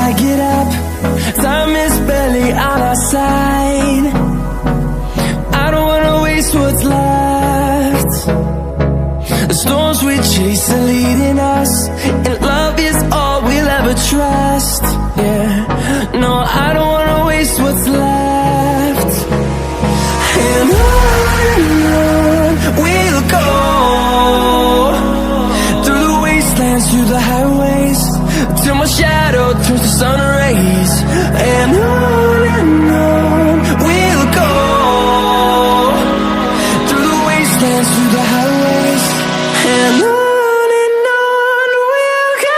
I get up. Time is barely on our side. I don't wanna waste what's left. The storms we chase are leading us, and love is all we'll ever trust. Yeah, no, I don't wanna waste what's left. And on we'll go, through the wastelands, through the highways, till my shadow turns to sun rays. And on we'll go, through the wastelands, through the highways, and on we'll go.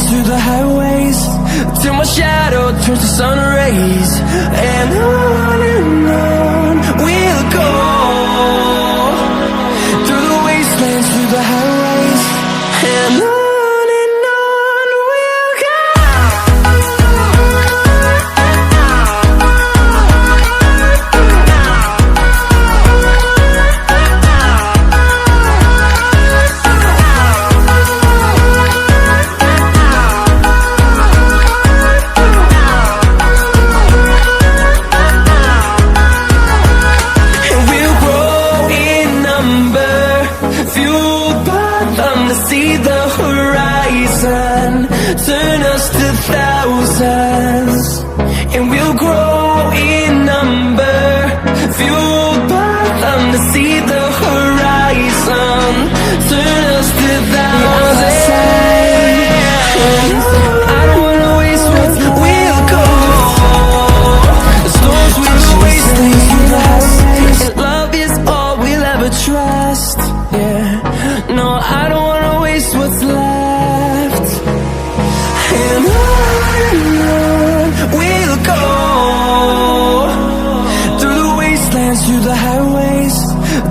Through the highways, till my shadow turns to sun rays. And on we'll go, through the wastelands, through the highways, and on we'll go. See the horizon, turn us to thousands, and we'll grow in number, fueled by them. To see the horizon, turn us to thousands. I don't wanna waste what's we'll go. The storms we chase lead us, and love is all we'll ever trust. Yeah, no, I don't what's left. And on we'll go, through the wastelands, through the highways,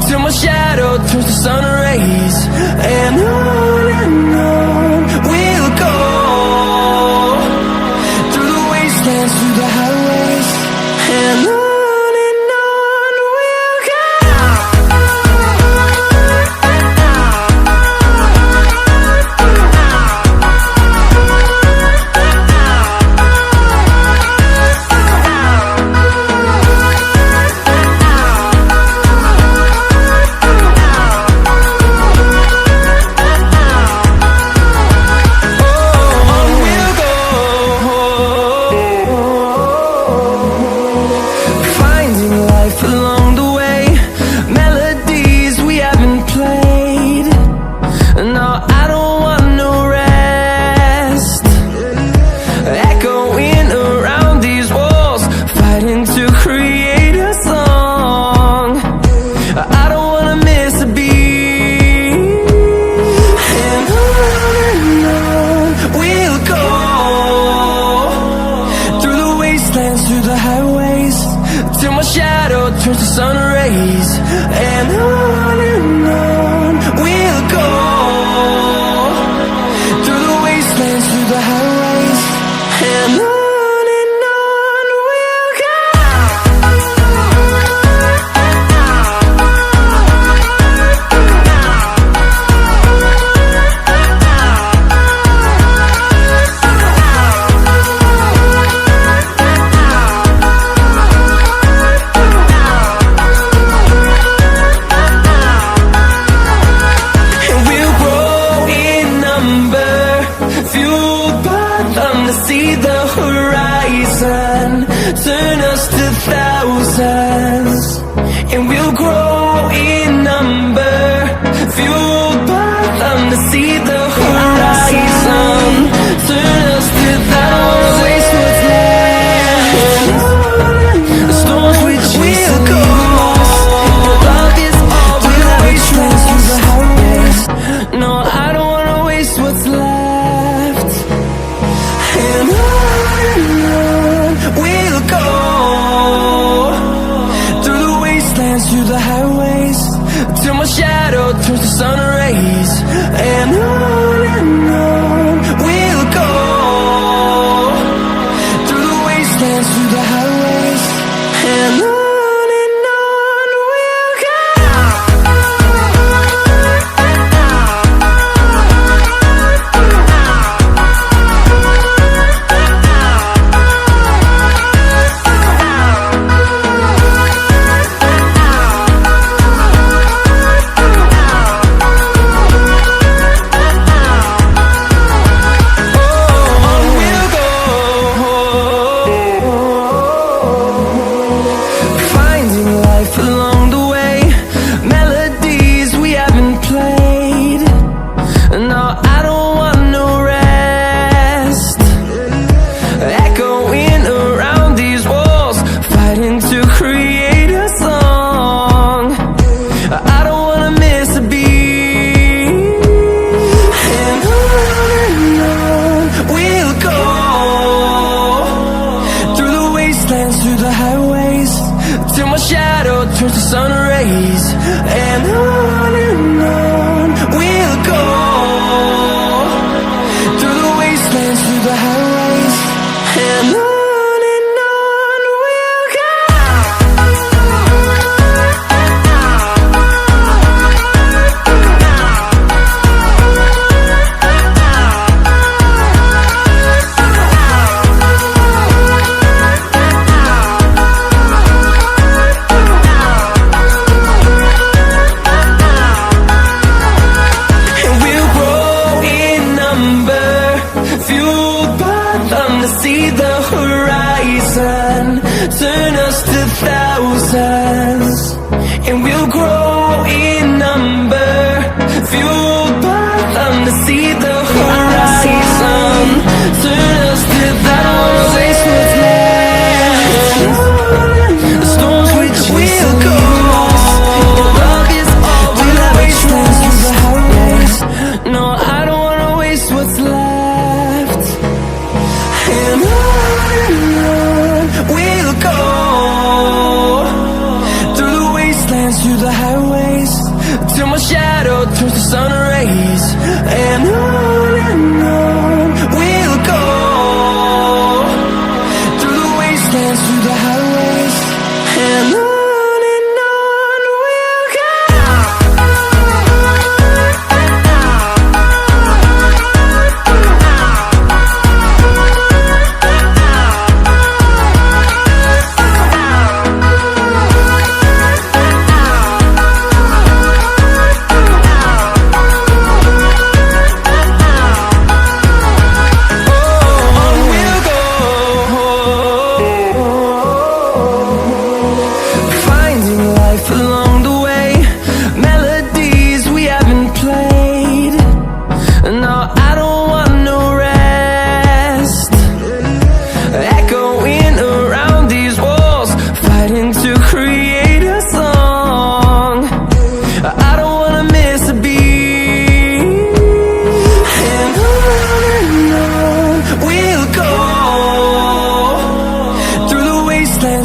till my shadow turns to sun rays. And on we'll go, through the wastelands, through the highways, and on. fueled by them to see the horizon. Turn us to that, I don't wanna waste what's left. The storms we chase will go. Love is all we'll waste through the highways. No, I don't wanna waste what's left. And on we'll go, through the wastelands, through the highways, till my shadow turns to sun rays. And on we'll go, through the wastelands, through the highways. And on we'll go. Through the highways, till my shadow turns to sun rays. And on we'll go, through the wastelands, through the highways. And on we'll go. See the horizon, turn us to thousands, and we'll grow in number, fueled by them to see the horizon, turn us to that, I don't wanna waste what's left. The storms we will go, love is all we'll waste through the highways. No, I don't wanna waste what's left. And on we'll go, through the wastelands, through the highways, till my shadow turns to sun rays. And on we'll go, through the wastelands, through the highways. And on we'll go.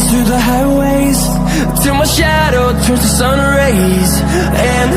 Through the highways, till my shadow turns to sun rays. And